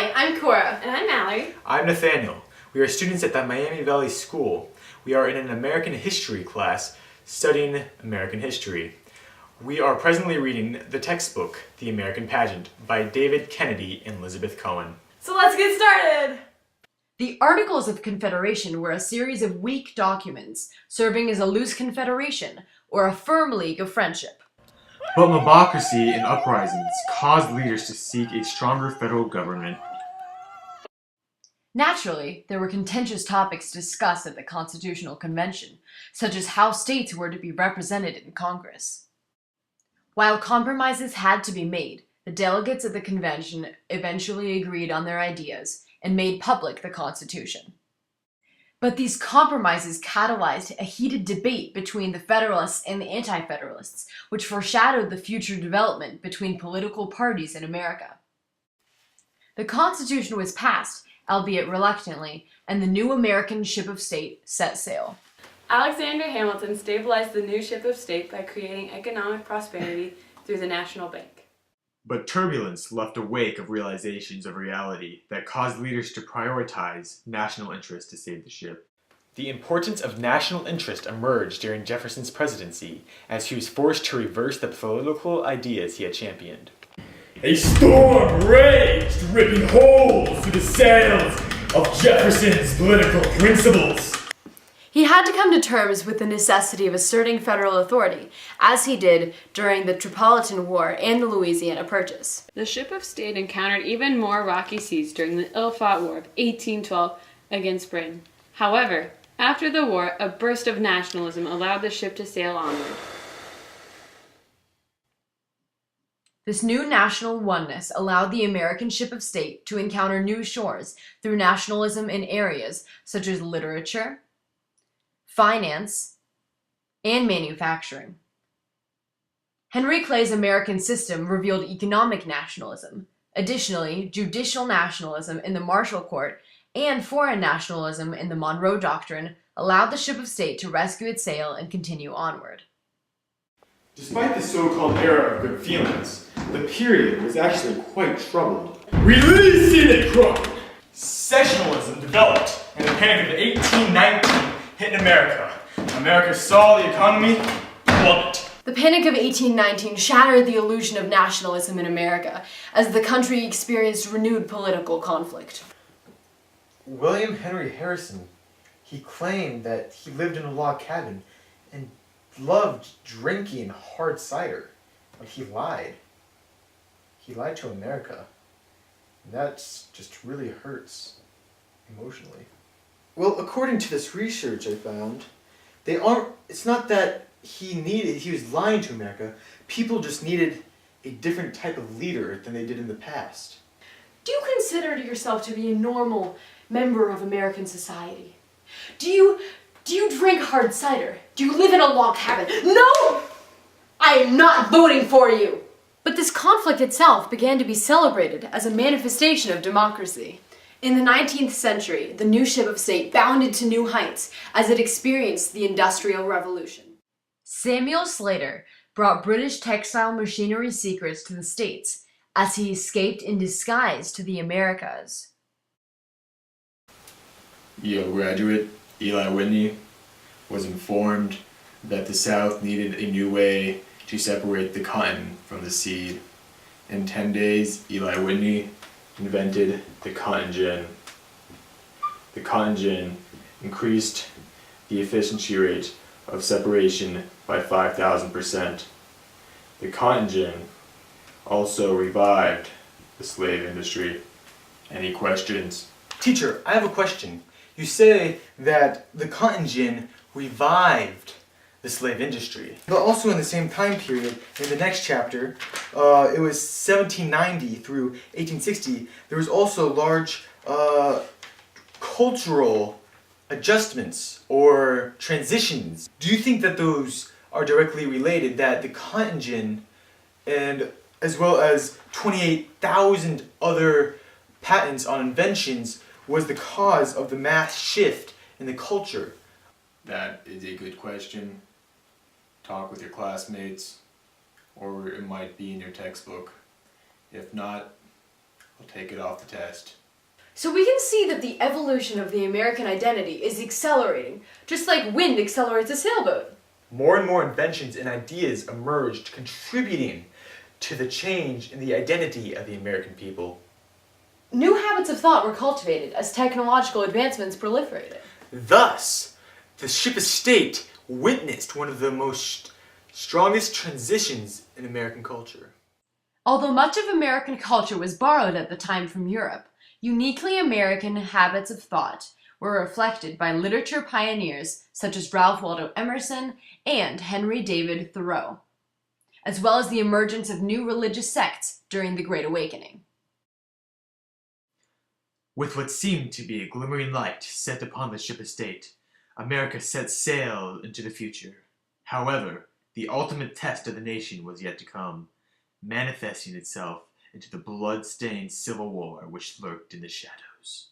Hi, I'm Cora. And I'm Mallory. I'm Nathaniel. We are students at the Miami Valley School. We are in an American history class studying American history. We are presently reading the textbook, The American Pageant, by David Kennedy and Elizabeth Cohen. So let's get started! The Articles of Confederation were a series of weak documents, serving as a loose confederation or a firm league of friendship. But mobocracy and uprisings caused leaders to seek a stronger federal government. Naturally, there were contentious topics discussed at the Constitutional Convention, such as how states were to be represented in Congress. While compromises had to be made, the delegates at the convention eventually agreed on their ideas and made public the Constitution. But these compromises catalyzed a heated debate between the Federalists and the Anti-Federalists, which foreshadowed the future development between political parties in America. The Constitution was passed, albeit reluctantly, and the new American ship of state set sail. Alexander Hamilton stabilized the new ship of state by creating economic prosperity through the National Bank. But turbulence left a wake of realizations of reality that caused leaders to prioritize national interest to save the ship. The importance of national interest emerged during Jefferson's presidency, as he was forced to reverse the political ideas he had championed. A storm raged, ripping holes through the sails of Jefferson's political principles. He had to come to terms with the necessity of asserting federal authority, as he did during the Tripolitan War and the Louisiana Purchase. The ship of state encountered even more rocky seas during the ill-fought War of 1812 against Britain. However, after the war, a burst of nationalism allowed the ship to sail onward. This new national oneness allowed the American ship of state to encounter new shores through nationalism in areas such as literature, finance, and manufacturing. Henry Clay's American system revealed economic nationalism. Additionally, judicial nationalism in the Marshall Court and foreign nationalism in the Monroe Doctrine allowed the ship of state to rescue its sail and continue onward. Despite the so-called era of good feelings, the period was actually quite troubled. Release it, Cora! Sectionalism developed, and the Panic of 1819 hit America. America saw the economy plummet. The Panic of 1819 shattered the illusion of nationalism in America as the country experienced renewed political conflict. William Henry Harrison, he claimed that he lived in a log cabin and loved drinking hard cider, but he lied. He lied to America. And that just really hurts emotionally. Well, according to this research I found, it's not that he was lying to America. People just needed a different type of leader than they did in the past. Do you consider yourself to be a normal member of American society? Do you drink hard cider? Do you live in a log cabin? No! I am not voting for you! But this conflict itself began to be celebrated as a manifestation of democracy. In the 19th century, the new ship of state bounded to new heights as it experienced the Industrial Revolution. Samuel Slater brought British textile machinery secrets to the States as he escaped in disguise to the Americas. Yale graduate Eli Whitney was informed that the South needed a new way to separate the cotton from the seed. In 10 days, Eli Whitney invented the cotton gin. The cotton gin increased the efficiency rate of separation by 5,000%. The cotton gin also revived the slave industry. Any questions? Teacher, I have a question. You say that the cotton gin revived the slave industry. But also in the same time period, in the next chapter, it was 1790 through 1860, there was also large cultural adjustments or transitions. Do you think that those are directly related, that the cotton gin and as well as 28,000 other patents on inventions was the cause of the mass shift in the culture? That is a good question. Talk with your classmates, or it might be in your textbook. If not, I'll take it off the test. So we can see that the evolution of the American identity is accelerating, just like wind accelerates a sailboat. More and more inventions and ideas emerged, contributing to the change in the identity of the American people. New habits of thought were cultivated as technological advancements proliferated. Thus, the ship of state witnessed one of the most strongest transitions in American culture. Although much of American culture was borrowed at the time from Europe, uniquely American habits of thought were reflected by literature pioneers such as Ralph Waldo Emerson and Henry David Thoreau, as well as the emergence of new religious sects during the Great Awakening. With what seemed to be a glimmering light set upon the ship of state, America set sail into the future. However, the ultimate test of the nation was yet to come, manifesting itself into the blood-stained civil war which lurked in the shadows.